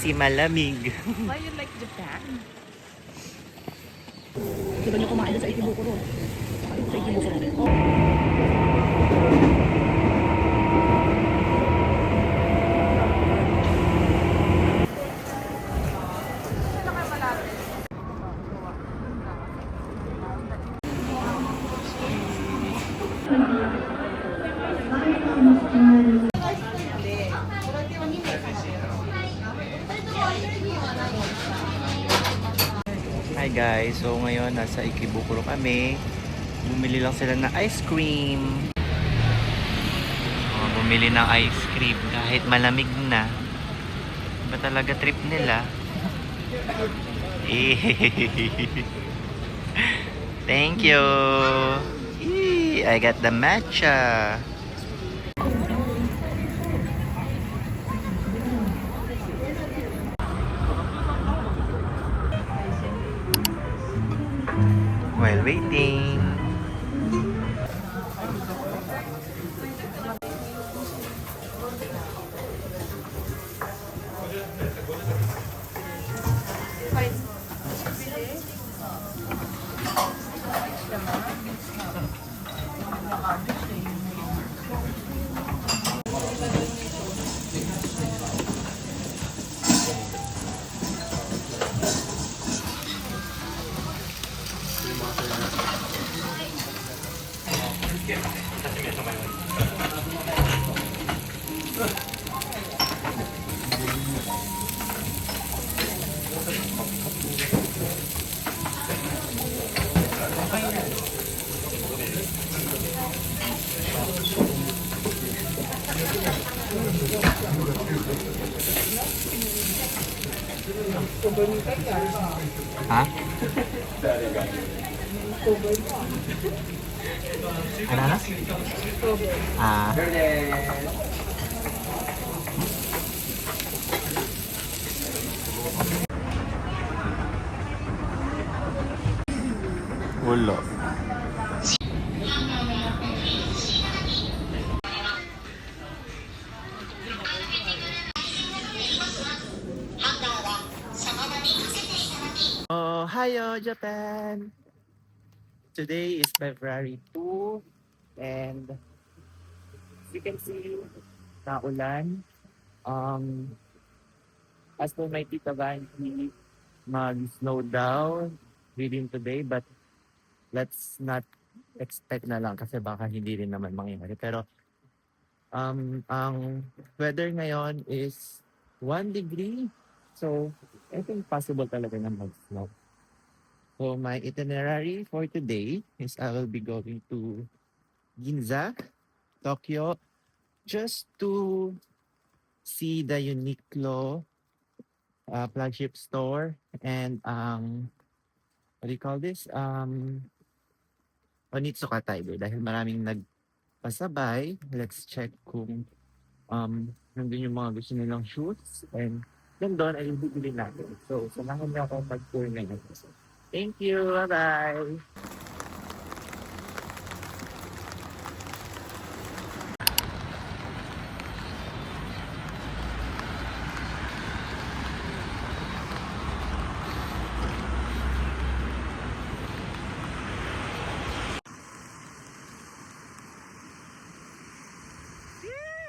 kasi malamig. Why you like Japan? Diba niyo kumain sa Ikebukuro? Sa Ikebukuro. Hi guys, so ngayon nasa Ikebukuro kami. Bumili lang sila ng ice cream. Bumili ng ice cream kahit malamig na. Ba talaga trip nila? Thank you. I got the matcha. While waiting. Ha? Ano na? Ah. Wala. Oh, hiyo Japan! Today is February 2 and as you can see, naulan. As for my tita Vanji, mag-slow down within today but let's not expect na lang kasi baka hindi rin naman mangyayari. Pero ang weather ngayon is 1 degree. So, I think possible talaga na mag-snow. So, my itinerary for today is I will be going to Ginza, Tokyo, just to see the Uniqlo flagship store and what do you call this? Onitsuka Taibe. Dahil maraming nagpasabay, let's check kung nandun yung mga gusto nilang shoes and then doon ay bibili natin. So, samahan niyo ako mag-tour ngayon. Thank you. Bye-bye.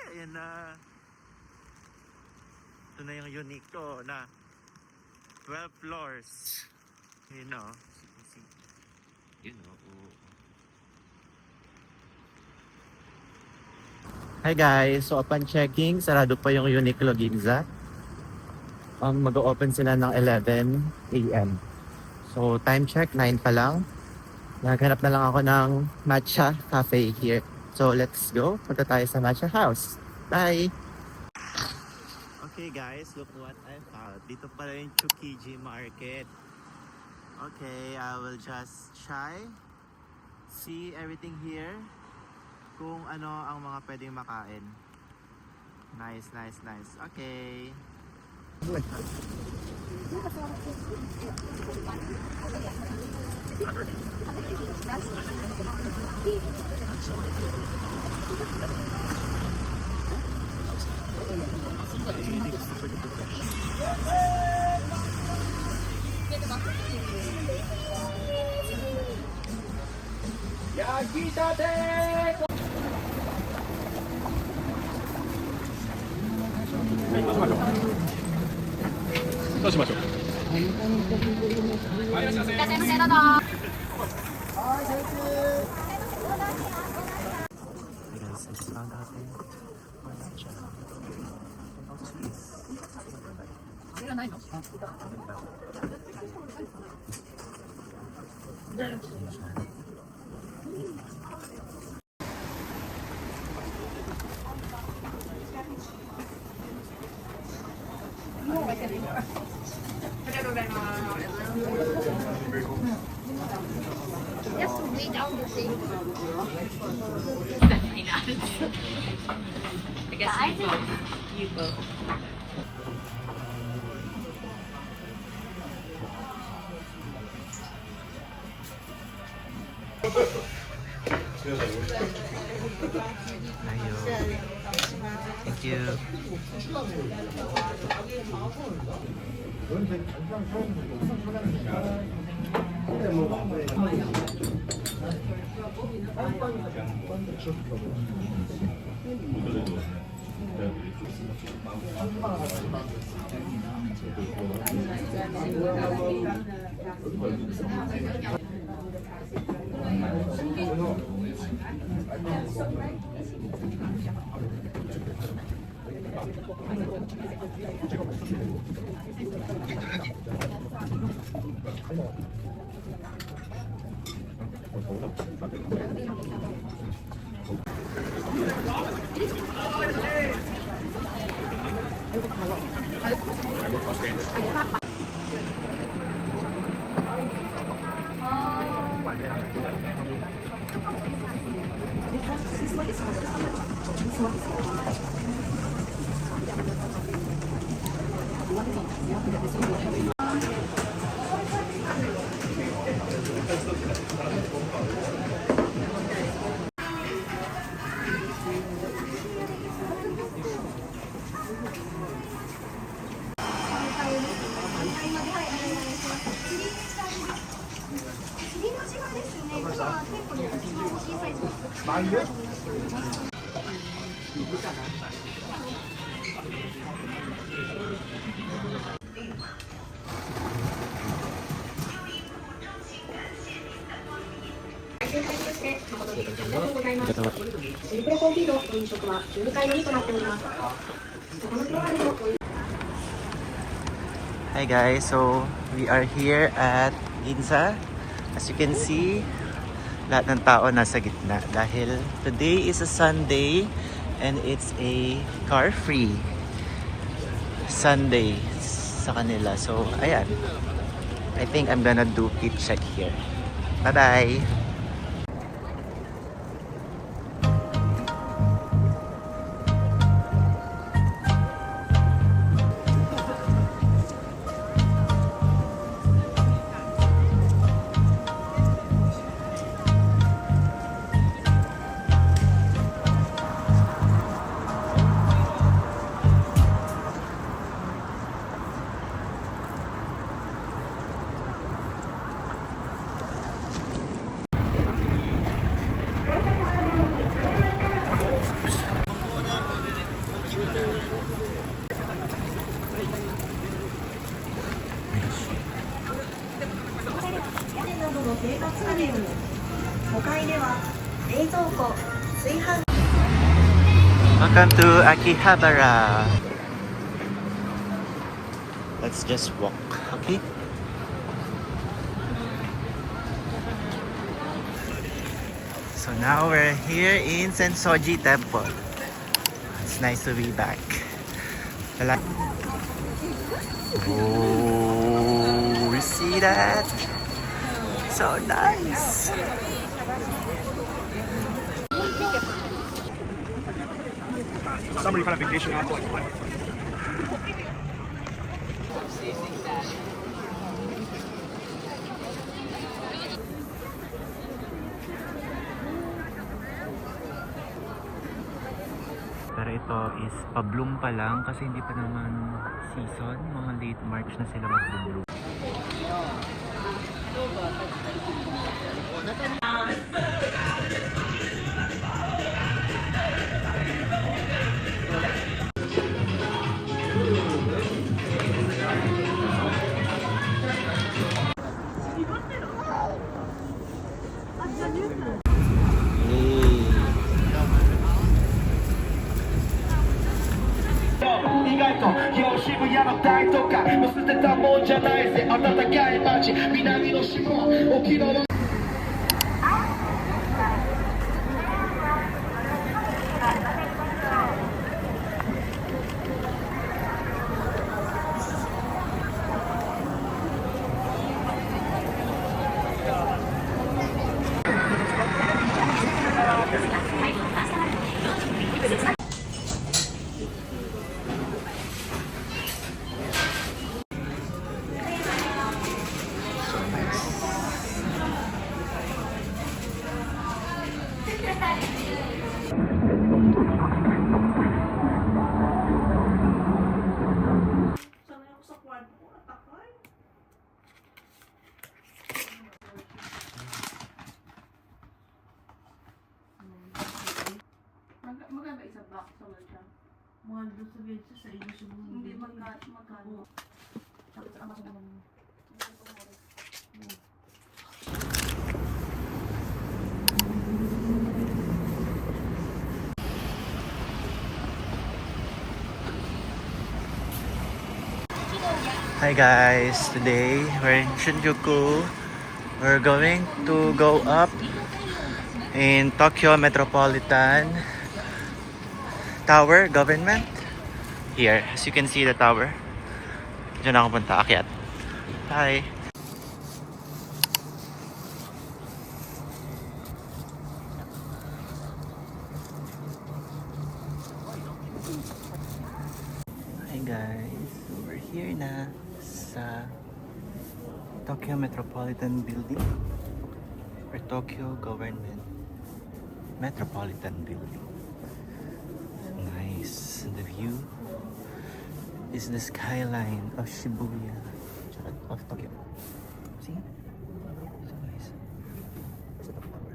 Ayan na. Ito na yung Uniqlo na 12 floors. You know. You know. Hi guys. So upon checking, sarado pa yung Uniqlo Ginza. Mag-open sila ng 11 AM. So time check, 9 pa lang. Naghanap na lang ako ng matcha cafe here. So let's go. Punta tayo sa matcha house. Bye! Okay guys, look what I found. Dito pala yung Tsukiji Market. Okay, I will just try. See everything here. Kung ano ang mga pwedeng makain. Nice, nice, nice. Okay. どうしましょう。Thank you. Hi guys, so we are here at Ginza. As you can see, lahat ng tao nasa gitna dahil today is a Sunday and it's a car-free Sunday sa kanila. So, ayan. I think I'm gonna do pit check here. Bye-bye! Welcome to Akihabara. Let's just walk, okay? So now we're here in Sensoji Temple. It's nice to be back. Oh, you see that? So nice. Summer, you kind of vacation out to like Pero ito is pa-bloom pa lang kasi hindi pa naman season. Mga late March na sila mag-bloom. 意外と渋谷の大都会もう捨てたもんじゃないぜ暖かい街南の島沖縄 Magkano isa box sa wala? Mga doon sa video sa inyo siguro. Hindi magkano. Tapos ang mas naman. Hi guys, today we're in Shinjuku. We're going to go up in Tokyo Metropolitan Tower Government. Here, as you can see the tower. Diyan ako punta, akyat. Hi. Hi guys, we're here na sa Tokyo Metropolitan Building or Tokyo Government Metropolitan Building. Nice. The view is the skyline of Shibuya, of Tokyo. See? So nice. It's the tower.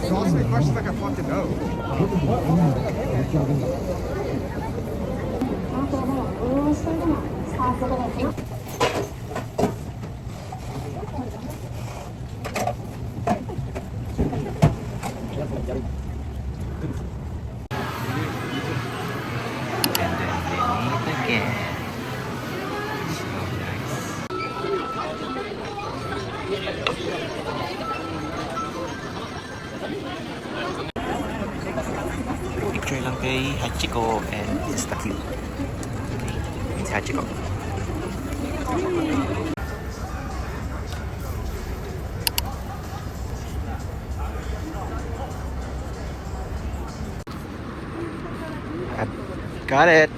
Honestly, it looks like a fucking oak. And then they meet again. So nice. Picture lang kay Hachiko and Sister Q. Okay, it's Hachiko. Got it.